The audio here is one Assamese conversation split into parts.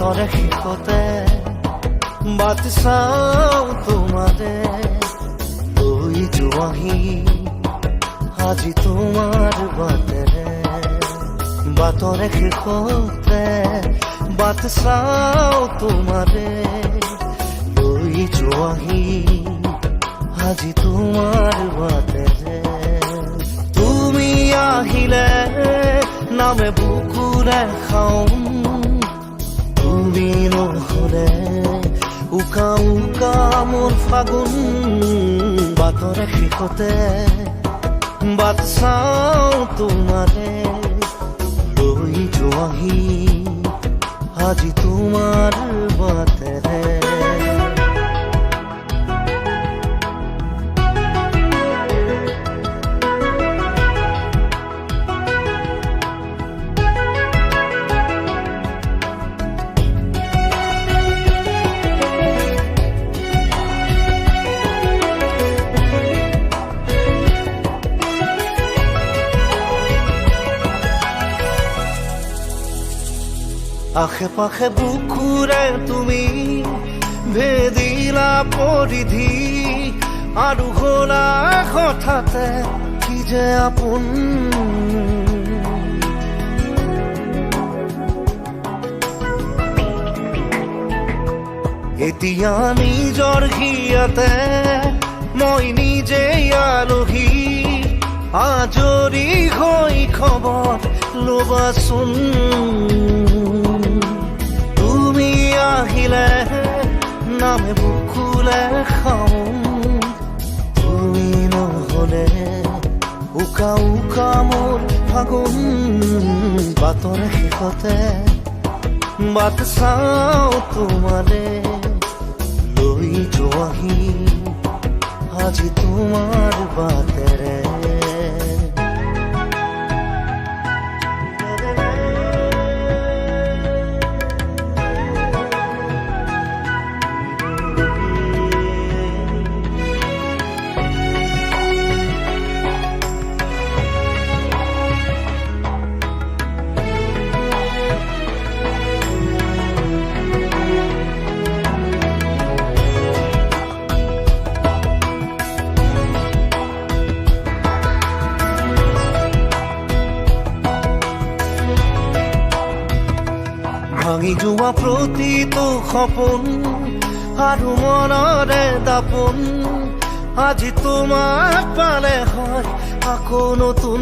বাটৰে শেষতে বাট চাওঁ তোমাৰে লৈ যোৱাহি আজি তোমাৰ বাটেৰে বাটৰে শেষতে বাট চাওঁ তোমাৰে লৈ যোৱাহি আজি তোমাৰ বাটেৰে তুমি আহিলে নামে বুকুৰে খাওঁ তুমি নহলে উকা উকা মোৰ ফাগুন বাটৰে শেষতে বাট চাওঁ তোমাৰে লৈ যোৱাহি আজি তোমাৰ বাটেৰে আশে পাশে বুকুৰে তুমি ভেদিলা পৰিধি আৰু হলা হঠাতে কি যে আপোন এতিয়া নিজৰ হিয়াতে মই নিজে আলহী আজৰি হৈ খবৰ ল'বাচোন তুমি আহিলে নামে বুকুলে খাওঁ তুমি নহলে উকা উকা মোৰ ফাগুন বাটৰে শেষতে বাট চাওঁ তোমাৰে লৈ যোৱাহি আজি তোমাৰ বাটেৰে ভাঙি যোৱা প্ৰতিটো সপোন আৰু মনৰে দাপোন আজি তোমাক পালে হয় আকৌ নতুন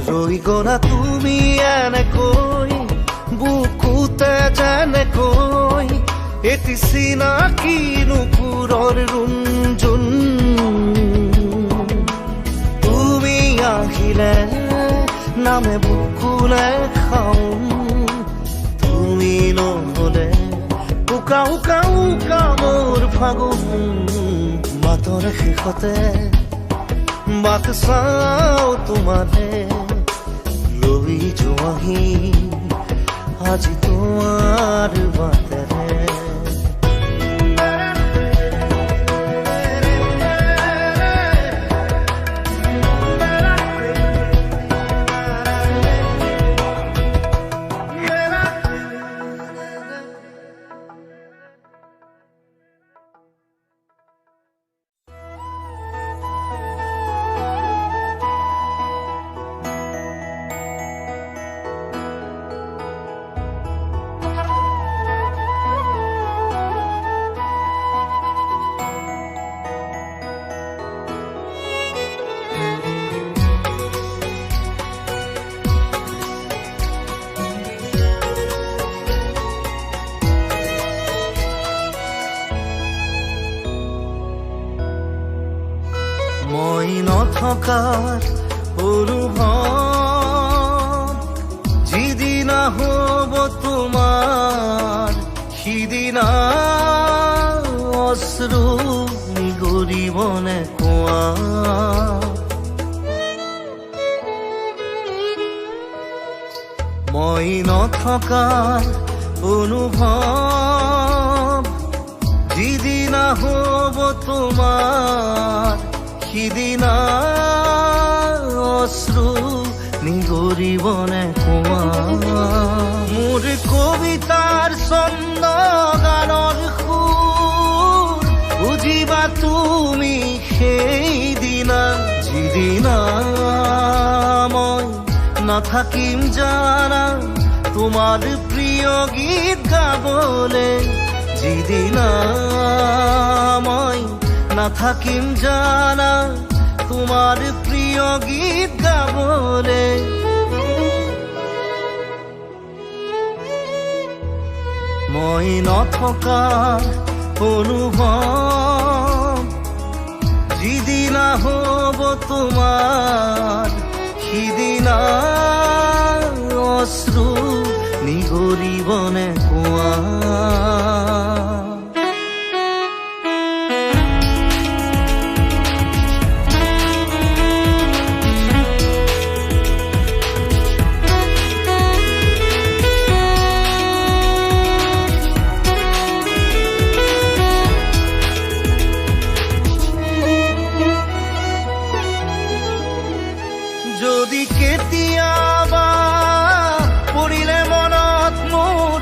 ৰৈ গলা তুমি এনেকৈ বুকুতে যেনেকৈ এটি চিনাকি নুপুৰৰ ৰুণজুন আহিলে নামে বুকুলে খাওঁ তুমি নহলে উকা উকা উকা মোৰ ফাগুন বাটৰে শেষতে বাট চাওঁ তোমাৰে লৈ যোৱাহি আজি তোমাৰ বাটেৰে মই নথকাৰ অনুভৱ যিদিনা হ'ব তোমাৰ সিদিনা অশ্ৰু নিগৰিবনে কোৱা মই নথকাৰ অনুভৱ যিদিনা হ'ব তোমাৰ সিদিনা অশ্ৰু নিগৰিবনে কোৱা মোৰ কবিতাৰ ছন্দ গানৰ সুৰ বুজিবা তুমি সেইদিনা যিদিনা মই নাথাকিম জানা তোমাৰ প্ৰিয় গীত গাবলে যিদিনা মই নাথাকিম জানা তোমাৰ প্ৰিয় গীত গাবলে মই নথকা অনুভৱ যিদিনা হ'ব তোমাৰ সিদিনা অশ্ৰু নিগৰিবনে কোৱা যদি কেতিয়াবা পৰিলে মনত মোৰ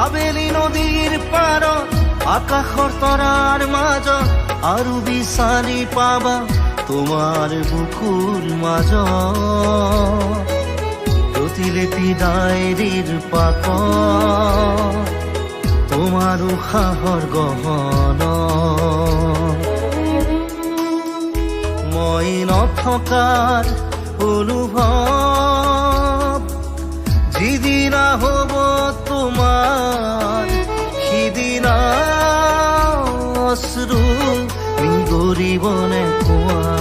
আবেলি নদীৰ পাৰত আকাশৰ তৰাৰ মাজত আৰু বিচাৰি পাবা তোমাৰ বুকুৰ মাজত প্ৰতিলিপি ডায়েৰীৰ পাতত তোমাৰ উশাহৰ গহনা মই নথকাৰ অনুভৱ যিদিনা হ'ব তোমাৰ সিদিনা অশ্ৰু নিগৰিবনে কোৱা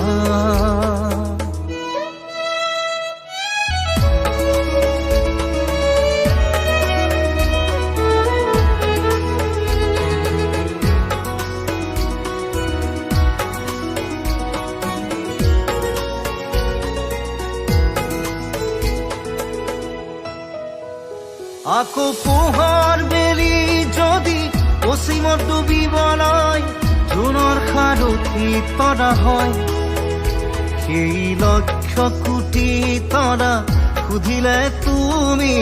আকৌ পোহৰ বেলি যদি পশ্চিমত ডুবিবলৈ জোনৰ সাৰথি তৰা হয় সেই লক্ষ কোটি তৰা সুধিলে তুমি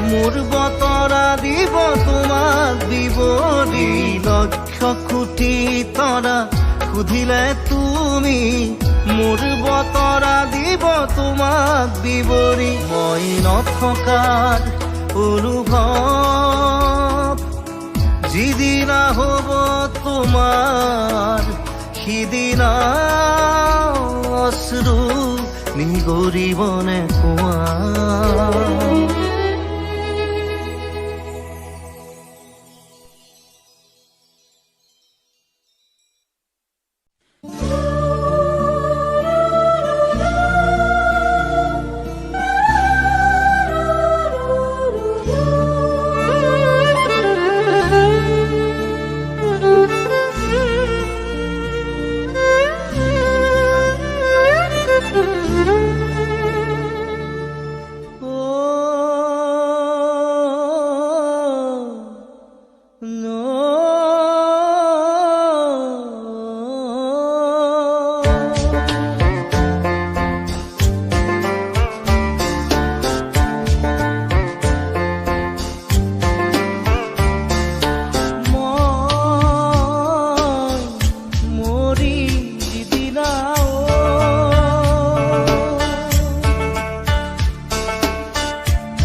মোৰ বতৰা দিব তোমাক বিৱৰি লক্ষ কোটি তৰা সুধিলে তুমি মোৰ বতৰা দিব তোমাক বিৱৰি মই নথকাৰ অনুভৱ যিদিনা হ'ব তোমাৰ সিদিনা অশ্ৰু নিগৰিবনে কোৱা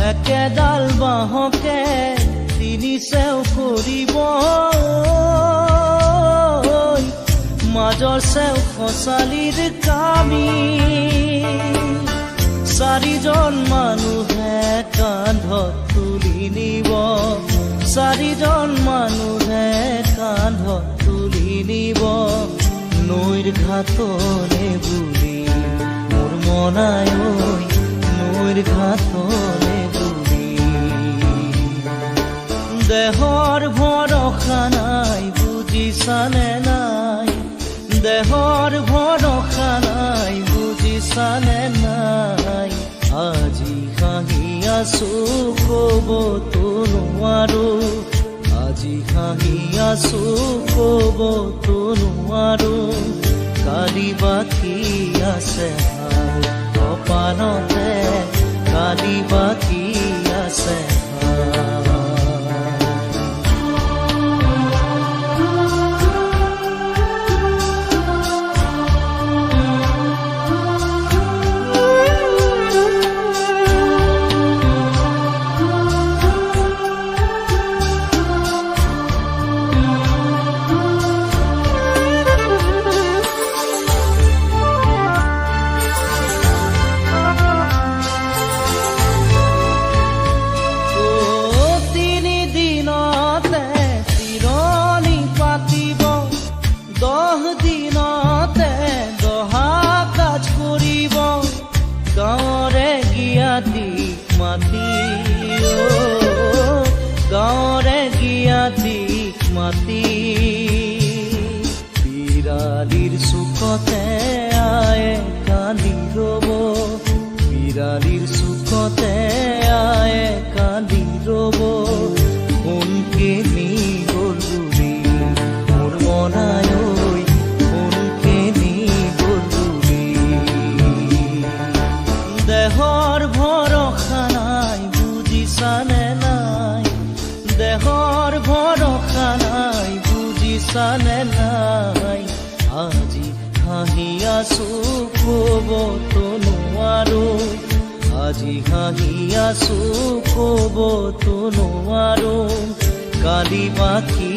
একেডাল বাঁহকে তিনি চেও কৰিব মাজৰ চেও খচালিৰ কামি চাৰিজন মানুহে কান্ধত তুলি নিব চাৰিজন মানুহে কান্ধত তুলি নিব নৈৰ ঘাটলে বুলি মোৰ মনাই নৈৰ ঘাটলে দেহৰ ভৰসা নাই বুজিছানে নাই দেহৰ ভৰসা নাই বুজিছানে নাই আজি হাঁহি আছো ক'বতো নোৱাৰো আজি হাঁহি আছো ক'বতো নোৱাৰো কালি বাকী আছে কপালতে কালি বাকি আছে গাঁৱৰে গিয়াতিক মাতি বিৰালিৰ চুকতে আয়ে কালি ৰব বিৰালিৰ চুকতে আয়ে কালি ৰব কোনকে নি গ'ল বুলি মোৰ মনাই ঐ কোনকে নি গ'ল বুলি দেহৰ ভৰসা নাই বুজিছানে নাই দেহৰ ভৰসা নাই বুজিছানে নাই আজি হাঁহি আছো ক'বতো নোৱাৰো আজি হাঁহি আছো ক'বতো নোৱাৰো কালি বাকী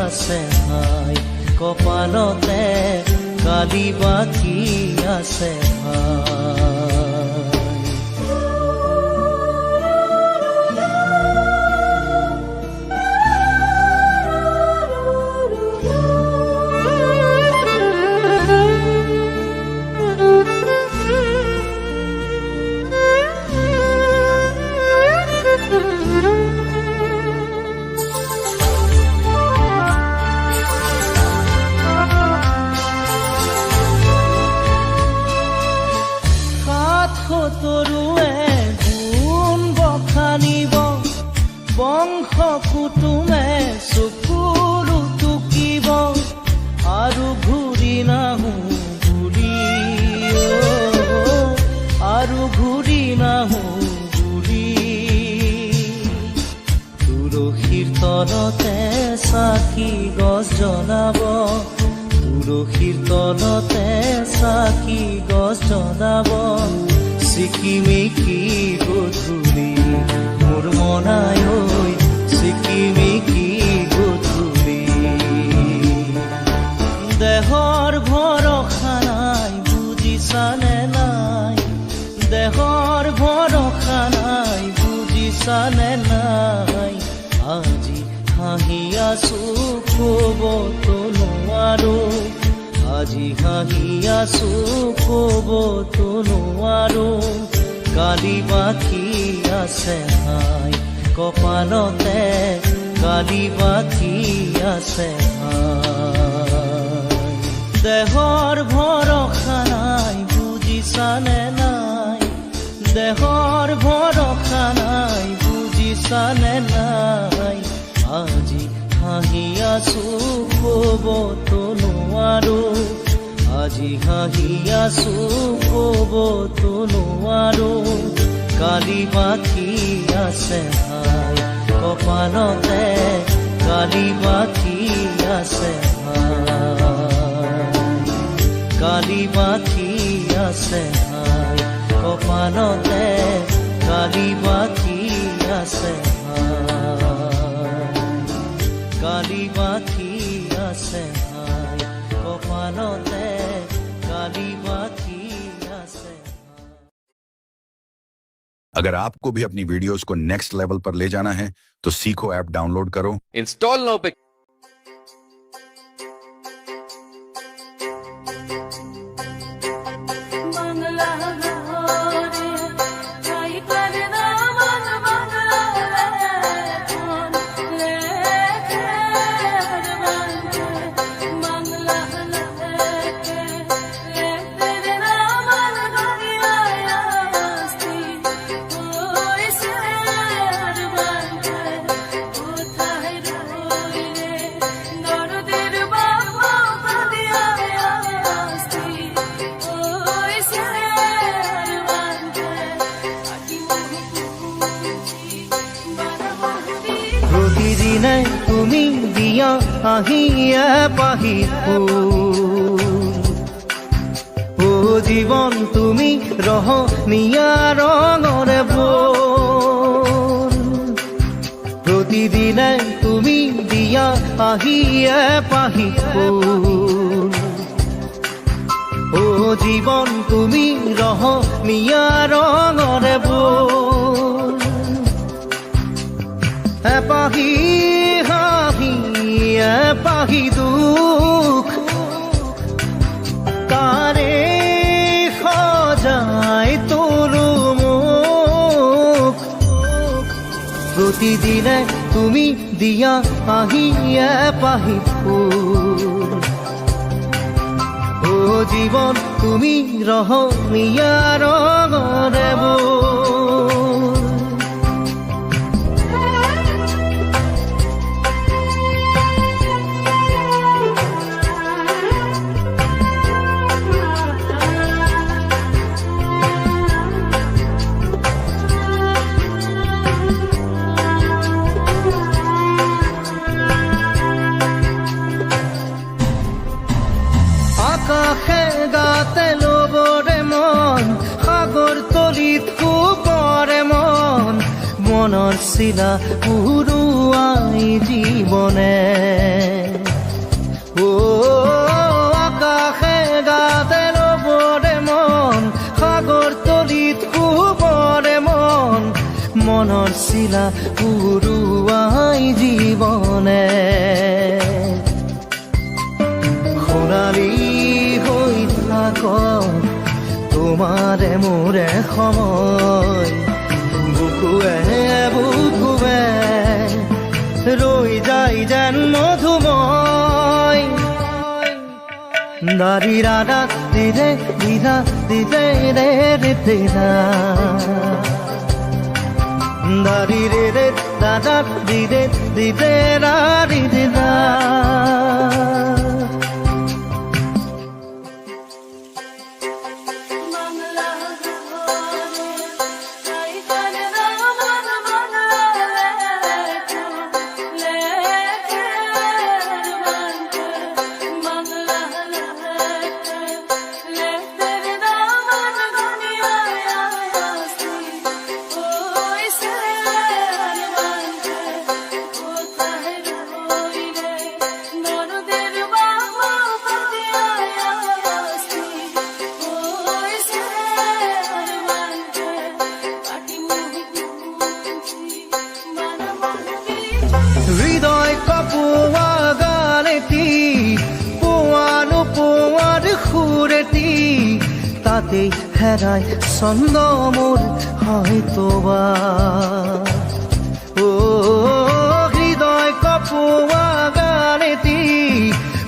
আছে ভাই কপালতে কালি বাকী আছে ভাই তৰুৱে গুণ বখানিব বংশ কুটুমে চকুলো টুকিব আৰু ঘূৰি নাহো বুলি আৰু ঘূৰি নাহো বুলি তুলসীৰ তলতে চাকি গছ জ্বলাব তুলসীৰ তলতে চাকি গছ জ্বলাব চিকিমিকি গধূলি মোৰ মনাই ঐ চিকিমিকি গধূলি দেহৰ ভৰসা নাই বুজিছানে নাই দেহৰ ভৰসা নাই বুজিছানে নাই আজি হাঁহি আছো ক'বতো নোৱাৰো আজি হাঁহি আছো ক'বতো নোৱাৰো কালি বাকী আছে ভাই কপালতে কালি বাকী আছে ভাই দেহৰ ভৰসা নাই বুজিছানে নাই দেহৰ ভৰসা নাই বুজিছানে নাই আজি হাঁহি আছো ক'বতো নোৱাৰো আজি হাঁহি আছো ক'বতো নোৱাৰো কালি বাকী আছে ভাই কপালতে কালি বাকী আছে ভাই কালি বাকী আছে ভাই কপালতে কালি বাকী আছে ভাই কালি বাকী আছে ভাই কপালতে কালি বাকী আছে। अगर आपको भी अपनी वीडियोस को नेक्स्ट लेवल पर ले जाना है तो सीखो ऐप डाउनलोड करो इंस्टॉल नाउ पे কোথায় রইলে দিয়া আহিয়ে পাহি ফুল ও জীৱন তুমি ৰহনীয়া ৰঙৰে ফুল প্ৰতিদিনে তুমি দিয়া আহিয়ে পাহি ফুল ও জীৱন তুমি ৰহনীয়া ৰঙৰে ফুল এপাহি হাঁহি এপাহি দুখ তাৰে সজাই তোলো মোক প্ৰতিদিনে তুমি দিয়া আহিয়ে পাহি ফুল ও জীৱন তুমি ৰহনীয়া ৰঙৰে ফুল আকাশে গাতে লবৰে মন সাগৰ তলিত শুবৰে মন মনৰ চিলা উৰুৱাই জীৱনে ও আকাশে গাতে লবৰে মন সাগৰ তলিত শুবৰে মন মনৰ চিলা উৰুৱাই জীৱনে সোণালী হৈ থাক তোমাৰে মোৰে সময় বুকুৱে বুকুৱে ৰৈ যায় যেন মধুময় দাৰি ৰাধা দিদে দিদা দিদে ৰে ৰে দিদা দাৰি ৰে ৰে দাদা দিদে দিদে ৰা ৰি দিদা হৃদয় কপোৱা গানেতি পোৱানো পোৱাৰ সুৰেতি তাতেই হেৰাই ছন্দ মোৰ হয়তোবা ও হৃদয় কপোৱা গানেতি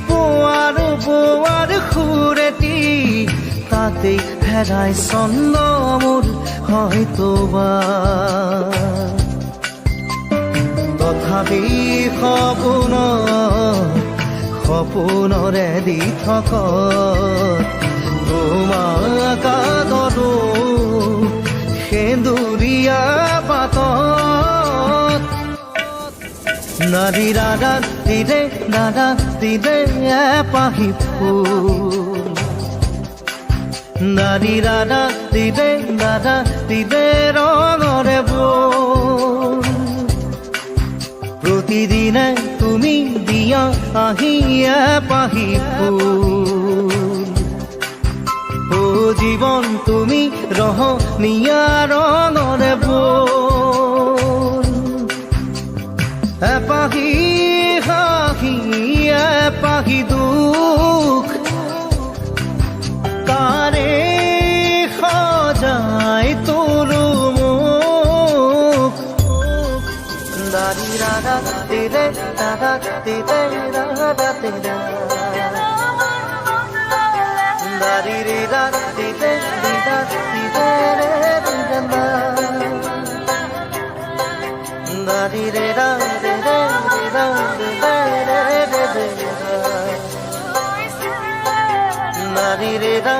পোৱানো পোৱাৰ সুৰেতি তাতেই হেৰাই ছন্দ মোৰ হয়তোবা তথাপি সপোনৰে দি থকা তোমাক আদৰো সেন্দুৰীয়া পাতত নাৰী ৰাধা দিদে এপাহি ফুল নাৰী ৰাধা দিদে ৰঙৰে ফুল প্ৰতিদিনে তুমি দিয়া আহিয়ে পাহি ফুল ও জীৱন তুমি ৰহনীয়া ৰঙৰে ফুল এপাহি হাঁহি এপাহি দুখ তাৰে সজাই তোলো মোক দাৰি ৰাধা দিদে ৰাধা দিদা দাৰি ৰে ৰাধা দিদে ৰে দিদা দাৰি ৰে ৰা ৰে ৰে ৰা ৰে ৰে ৰে ৰে নাৰী ৰে ৰা